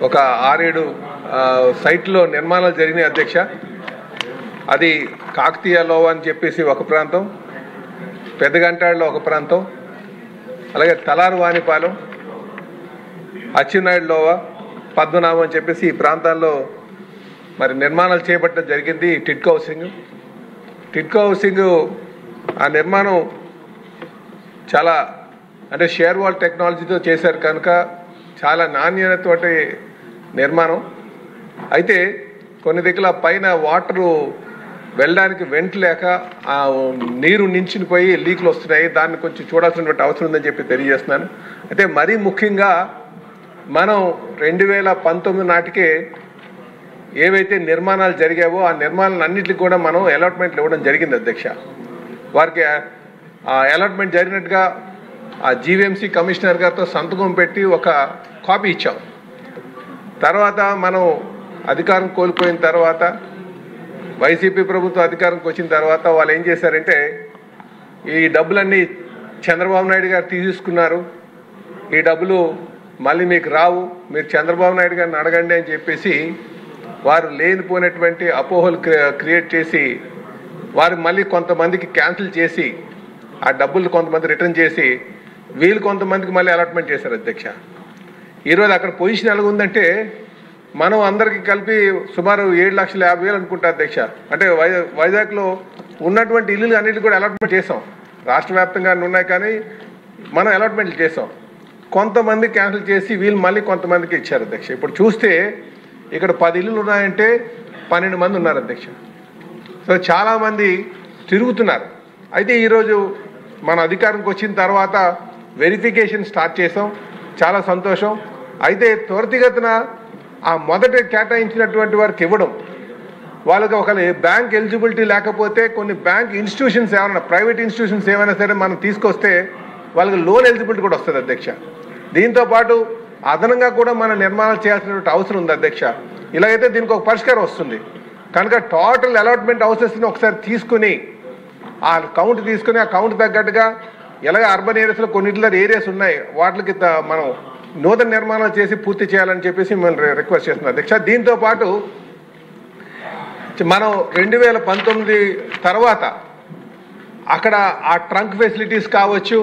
ఒక 6-7 సైట్లో నిర్మాణాలు జరిగినాయి అధ్యక్ష. అది కాకతీయ లోవ అని చెప్పేసి ఒక ప్రాంతం, పెద్దగంటాడులో ఒక ప్రాంతం, అలాగే తలారు వానిపాలెం, అచ్చెన్నాయుడు లోవ, పద్మనాభం అని చెప్పేసి ఈ ప్రాంతాల్లో మరి నిర్మాణాలు చేపట్టడం జరిగింది. టిడ్కో హౌసింగ్ ఆ నిర్మాణం చాలా అంటే షేర్ వాల్ టెక్నాలజీతో చేశారు కనుక చాలా నాణ్యతతోటి నిర్మాణం. అయితే కొన్ని దగ్గర పైన వాటరు వెళ్ళడానికి వెంట లేక ఆ నీరు నించునిపోయి లీకులు వస్తున్నాయి. దాన్ని కొంచెం చూడాల్సినటువంటి అవసరం ఉందని చెప్పి తెలియజేస్తున్నాను. అయితే మరీ ముఖ్యంగా మనం 2019 నాటికే ఏవైతే నిర్మాణాలు జరిగావో ఆ నిర్మాణాలన్నింటికి కూడా మనం అలాట్మెంట్లు ఇవ్వడం జరిగింది అధ్యక్ష. వారికి ఆ అలాట్మెంట్ జరిగినట్టుగా ఆ జీవీఎంసీ కమిషనర్ గారితో సంతకం పెట్టి ఒక కాపీ ఇచ్చాం. తర్వాత మనం అధికారం కోల్పోయిన తర్వాత వైసీపీ ప్రభుత్వం అధికారంకి వచ్చిన తర్వాత వాళ్ళు ఏం చేశారంటే ఈ డబ్బులన్నీ చంద్రబాబు నాయుడు గారు తీసుకున్నారు, ఈ డబ్బులు మళ్ళీ మీకు రావు, మీరు చంద్రబాబు నాయుడు గారిని అడగండి అని చెప్పేసి వారు లేనిపోయినటువంటి అపోహలు క్రియేట్ చేసి వారు మళ్ళీ కొంతమందికి క్యాన్సిల్ చేసి ఆ డబ్బులు కొంతమంది రిటర్న్ చేసి వీళ్ళు కొంతమందికి మళ్ళీ అలాట్మెంట్ చేశారు అధ్యక్ష. ఈరోజు అక్కడ పొజిషన్ ఎలాగ ఉందంటే మనం అందరికీ కలిపి సుమారు 7,50,000 అనుకుంటా అధ్యక్ష. అంటే వైజాగ్లో ఉన్నటువంటి ఇల్లులు అన్నింటికి కూడా అలాట్మెంట్ చేసాం. రాష్ట్ర వ్యాప్తంగా ఉన్నాయి కానీ మనం అలాట్మెంట్లు చేసాం. కొంతమంది క్యాన్సిల్ చేసి వీళ్ళు మళ్ళీ కొంతమందికి ఇచ్చారు అధ్యక్ష. ఇప్పుడు చూస్తే ఇక్కడ 10 ఇల్లులు ఉన్నాయంటే 12 మంది ఉన్నారు అధ్యక్ష. సో చాలామంది తిరుగుతున్నారు. అయితే ఈరోజు మన అధికారంకి వచ్చిన తర్వాత వెరిఫికేషన్ స్టార్ట్ చేసాం, చాలా సంతోషం. అయితే త్వరితగతిన ఆ మొదట కేటాయించినటువంటి వారికి ఇవ్వడం, వాళ్ళకి ఒక బ్యాంక్ ఎలిజిబిలిటీ లేకపోతే కొన్ని బ్యాంక్ ఇన్స్టిట్యూషన్స్ ఏమైనా ప్రైవేట్ ఇన్స్టిట్యూషన్స్ ఏమైనా సరే మనం తీసుకొస్తే వాళ్ళకి లోన్ ఎలిజిబిలిటీ కూడా వస్తుంది అధ్యక్ష. దీంతోపాటు అదనంగా కూడా మనం నిర్మాణాలు చేయాల్సినటువంటి అవసరం ఉంది అధ్యక్ష. ఇలాగైతే దీనికి ఒక పరిష్కారం వస్తుంది కనుక టోటల్ అలాట్మెంట్ హౌసెస్ని ఒకసారి తీసుకుని ఆ కౌంట్ తీసుకుని ఆ కౌంట్ తగ్గట్టుగా ఎలాగ అర్బన్ ఏరియాస్లో కొన్నిట్లో ఏరియాస్ ఉన్నాయి వాటికి మనం నూతన నిర్మాణాలు చేసి పూర్తి చేయాలని చెప్పేసి మేము రిక్వెస్ట్ చేస్తున్నాం అధ్యక్ష. దీంతోపాటు మనం 2019 తర్వాత అక్కడ ఆ ట్రంక్ ఫెసిలిటీస్ కావచ్చు,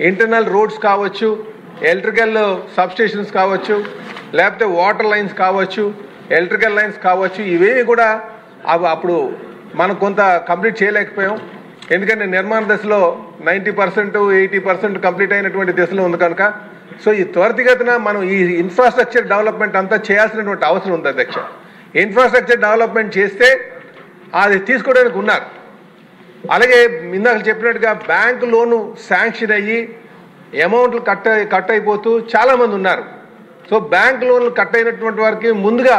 ఇంటర్నల్ రోడ్స్ కావచ్చు, ఎలక్ట్రికల్ సబ్స్టేషన్స్ కావచ్చు, లేకపోతే వాటర్ లైన్స్ కావచ్చు, ఎలక్ట్రికల్ లైన్స్ కావచ్చు, ఇవేవి కూడా అప్పుడు మనం కొంత కంప్లీట్ చేయలేకపోయాం. ఎందుకంటే నిర్మాణ దశలో 90%, 80% కంప్లీట్ అయినటువంటి దశలో ఉంది కనుక. సో ఈ త్వరితగతిన మనం ఈ ఇన్ఫ్రాస్ట్రక్చర్ డెవలప్మెంట్ అంతా చేయాల్సినటువంటి అవసరం ఉంది అధ్యక్ష. ఇన్ఫ్రాస్ట్రక్చర్ డెవలప్మెంట్ చేస్తే అది తీసుకోవడానికి ఉన్నారు. అలాగే ఇందాక చెప్పినట్టుగా బ్యాంకు లోను శాంక్షన్ అయ్యి అమౌంట్లు కట్ అయిపోతూ చాలామంది ఉన్నారు. సో బ్యాంక్ లోన్లు కట్ అయినటువంటి వారికి ముందుగా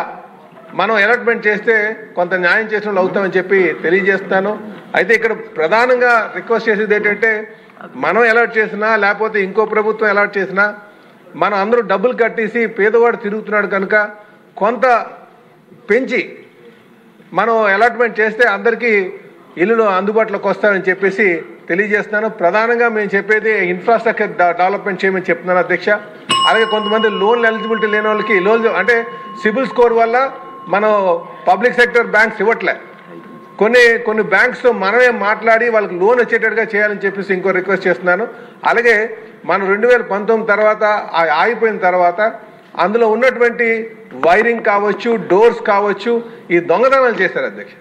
మనం అలాట్మెంట్ చేస్తే కొంత న్యాయం చేసిన వాళ్ళు అవుతామని చెప్పి తెలియజేస్తాను. అయితే ఇక్కడ ప్రధానంగా రిక్వెస్ట్ చేసేది ఏంటంటే మనం అలాట్ చేసినా లేకపోతే ఇంకో ప్రభుత్వం అలాట్ చేసినా మనం అందరూ డబ్బులు కట్టేసి పేదవాడు తిరుగుతున్నాడు కనుక కొంత పెంచి మనం అలాట్మెంట్ చేస్తే అందరికీ ఇల్లులు అందుబాటులోకి వస్తాయని చెప్పేసి తెలియజేస్తున్నాను. ప్రధానంగా మేము చెప్పేది ఇన్ఫ్రాస్ట్రక్చర్ డెవలప్మెంట్ చేయమని చెప్తున్నాను అధ్యక్ష. అలాగే కొంతమంది లోన్ ఎలిజిబిలిటీ లేని వాళ్ళకి లోన్ అంటే సిబిల్ స్కోర్ వల్ల మనం పబ్లిక్ సెక్టర్ బ్యాంక్స్ ఇవ్వట్లే. కొన్ని బ్యాంక్స్తో మనమే మాట్లాడి వాళ్ళకి లోన్ వచ్చేటట్టుగా చేయాలని చెప్పేసి ఇంకో రిక్వెస్ట్ చేస్తున్నాను. అలాగే మనం 2019 తర్వాత ఆగిపోయిన తర్వాత అందులో ఉన్నటువంటి వైరింగ్ కావచ్చు, డోర్స్ కావచ్చు, ఈ దొంగతనాలు చేశారు అధ్యక్ష.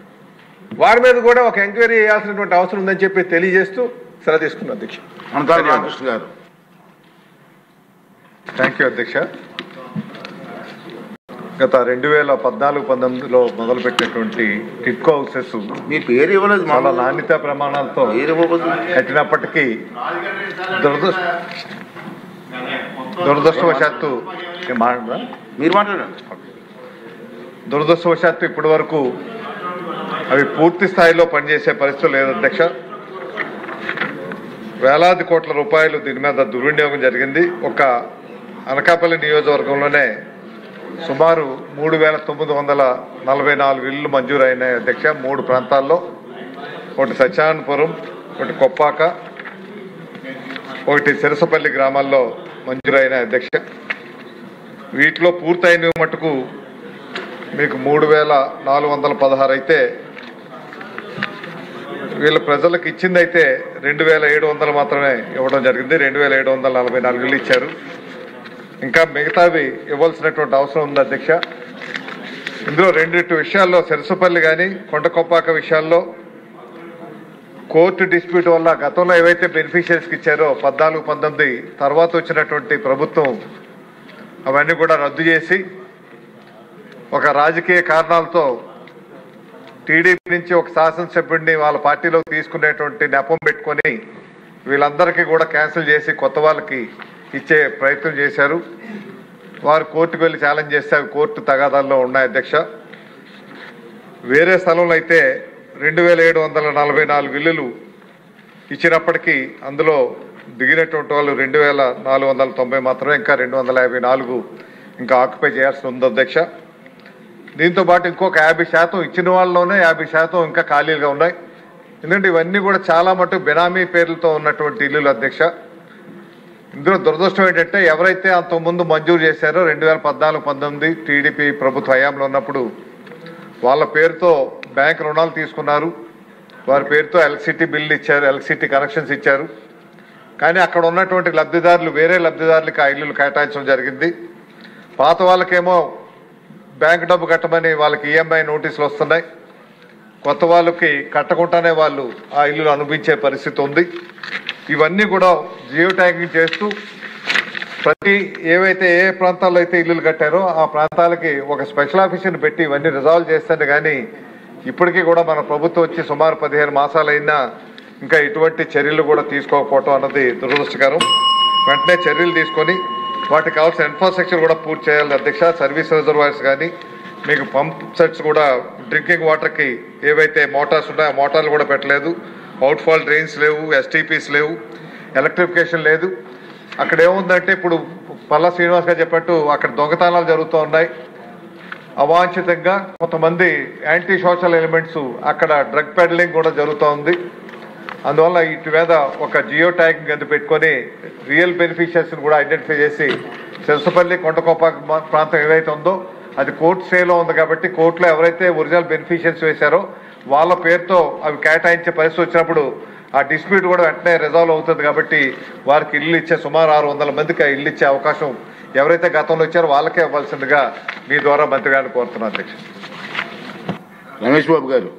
వారి మీద కూడా ఒక ఎంక్వైరీ చేయాల్సినటువంటి అవసరం ఉందని చెప్పి తెలియజేస్తూ సెలవు తీసుకున్నాను అధ్యక్ష. రామకృష్ణ గారు. థ్యాంక్ యూ అధ్యక్ష. గత 2014-19లో మొదలుపెట్టినటువంటి టిడ్కో హౌసెస్ మీ పేరు ఇవ్వలేదు, చాలా నాణ్యత ప్రమాణాలతో కట్టినప్పటికీ దురదృష్టవశాత్తు మీరు మాట్లాడండి. దురదృష్టవశాత్తు ఇప్పటి వరకు అవి పూర్తి స్థాయిలో పనిచేసే పరిస్థితి లేదు అధ్యక్ష. వేలాది కోట్ల రూపాయలు దీని మీద దుర్వినియోగం జరిగింది. ఒక అనకాపల్లి నియోజకవర్గంలోనే సుమారు 3,944 ఇళ్ళు మంజూరైనాయి అధ్యక్ష. 3 ప్రాంతాల్లో, ఒకటి సత్యానంతపురం, ఒకటి కొప్పాక, ఒకటి సిరసపల్లి గ్రామాల్లో మంజూరైన అధ్యక్ష. వీటిలో పూర్తయిన మటుకు మీకు 3,416 అయితే వీళ్ళ ప్రజలకు ఇచ్చిందైతే 2,700 మాత్రమే ఇవ్వడం జరిగింది. 2,744 ఇల్లు ఇచ్చారు. ఇంకా మిగతావి ఇవ్వాల్సినటువంటి అవసరం ఉంది అధ్యక్ష. ఇందులో రెండింటి విషయాల్లో సెరసుపల్లి కానీ కొండకొప్పాక విషయాల్లో కోర్టు డిస్ప్యూట్ వల్ల గతంలో ఏవైతే బెనిఫిషియరీస్కి ఇచ్చారో 14, 19 తర్వాత వచ్చినటువంటి ప్రభుత్వం అవన్నీ కూడా రద్దు చేసి ఒక రాజకీయ కారణాలతో టీడీపీ నుంచి ఒక శాసనసభ్యుడిని వాళ్ళ పార్టీలో తీసుకునేటువంటి నెపం పెట్టుకొని వీళ్ళందరికీ కూడా క్యాన్సిల్ చేసి కొత్త వాళ్ళకి ఇచ్చే ప్రయత్నం చేశారు. వారు కోర్టుకు వెళ్ళి ఛాలెంజ్ చేస్తే అవి కోర్టు తగాదాల్లో ఉన్నాయి అధ్యక్ష. వేరే స్థలంలో అయితే 2,744 ఇల్లులు ఇచ్చినప్పటికీ అందులో దిగినటువంటి వాళ్ళు 2,490 మాత్రమే, ఇంకా 254 ఇంకా ఆక్యుపై చేయాల్సి ఉంది అధ్యక్ష. దీంతో పాటు ఇంకొక 50% ఇచ్చిన వాళ్ళలోనే 50% ఇంకా ఖాళీలుగా ఉన్నాయి. ఎందుకంటే ఇవన్నీ కూడా చాలా మటుకు బెనామీ పేర్లతో ఉన్నటువంటి ఇల్లులు అధ్యక్ష. ఇందులో దురదృష్టం ఏంటంటే ఎవరైతే అంతకుముందు మంజూరు చేశారో 2014, 19 టీడీపీ ప్రభుత్వ హయాంలో ఉన్నప్పుడు వాళ్ళ పేరుతో బ్యాంక్ రుణాలు తీసుకున్నారు. వారి పేరుతో ఎలక్ట్రిసిటీ బిల్లు ఇచ్చారు, ఎలక్ట్రిసిటీ కనెక్షన్స్ ఇచ్చారు. కానీ అక్కడ ఉన్నటువంటి లబ్ధిదారులు వేరే లబ్ధిదారులకి ఆ ఇల్లులు కేటాయించడం జరిగింది. పాత వాళ్ళకేమో బ్యాంక్ డబ్బు కట్టమని వాళ్ళకి ఈఎంఐ నోటీసులు వస్తున్నాయి. కొత్త వాళ్ళకి కట్టకుండానే వాళ్ళు ఆ ఇల్లులు అనుభవించే పరిస్థితి ఉంది. ఇవన్నీ కూడా జియో ట్యాగింగ్ చేస్తూ ఏవైతే ఏ ప్రాంతాల్లో అయితే ఇల్లులు కట్టారో ఆ ప్రాంతాలకి ఒక స్పెషల్ ఆఫీసర్ని పెట్టి ఇవన్నీ రిజాల్వ్ చేస్తాను. కానీ ఇప్పటికీ కూడా మన ప్రభుత్వం వచ్చి సుమారు 15 మాసాలైనా ఇంకా ఇటువంటి చర్యలు కూడా తీసుకోకపోవటం అన్నది దురదృష్టకరం. వెంటనే చర్యలు తీసుకొని వాటికి కావాల్సిన ఇన్ఫ్రాస్ట్రక్చర్ కూడా పూర్తి చేయాలి అధ్యక్ష. సర్వీస్ రిజర్వాయర్స్ కానీ మీకు పంప్ సెట్స్ కూడా డ్రింకింగ్ వాటర్కి ఏవైతే మోటార్స్ ఉన్నాయో ఆ మోటార్లు కూడా పెట్టలేదు. అవుట్ఫాల్ డ్రైన్స్ లేవు, ఎస్టీపీస్ లేవు, ఎలక్ట్రిఫికేషన్ లేదు. అక్కడ ఏముందంటే ఇప్పుడు పల్లా శ్రీనివాస్ గారు చెప్పట్టు అక్కడ దొంగతనాలు జరుగుతూ ఉన్నాయి. అవాంఛితంగా కొంతమంది యాంటీ సోషల్ ఎలిమెంట్స్ అక్కడ డ్రగ్ పెడలింగ్ కూడా జరుగుతూ ఉంది. అందువల్ల వీటి మీద ఒక జియో ట్యాగింగ్ అది పెట్టుకొని రియల్ బెనిఫిషియర్స్ని కూడా ఐడెంటిఫై చేసి సెరసుపల్లి కొండకొప్ప ప్రాంతం ఏదైతే ఉందో అది కోర్టు స్టేలో ఉంది కాబట్టి కోర్టులో ఎవరైతే ఒరిజినల్ బెనిఫిషియర్స్ వేశారో వాళ్ళ పేరుతో అవి కేటాయించే పరిస్థితి వచ్చినప్పుడు ఆ డిస్ప్యూట్ కూడా వెంటనే రిజాల్వ్ అవుతుంది. కాబట్టి వారికి ఇల్లు ఇచ్చే సుమారు 600 మందికి ఆ ఇల్లు ఇచ్చే అవకాశం ఎవరైతే గతంలో ఇచ్చారో వాళ్ళకే ఇవ్వాల్సిందిగా మీ ద్వారా మంత్రి గారిని కోరుతున్నాను అధ్యక్ష. రమేష్ బాబు గారు.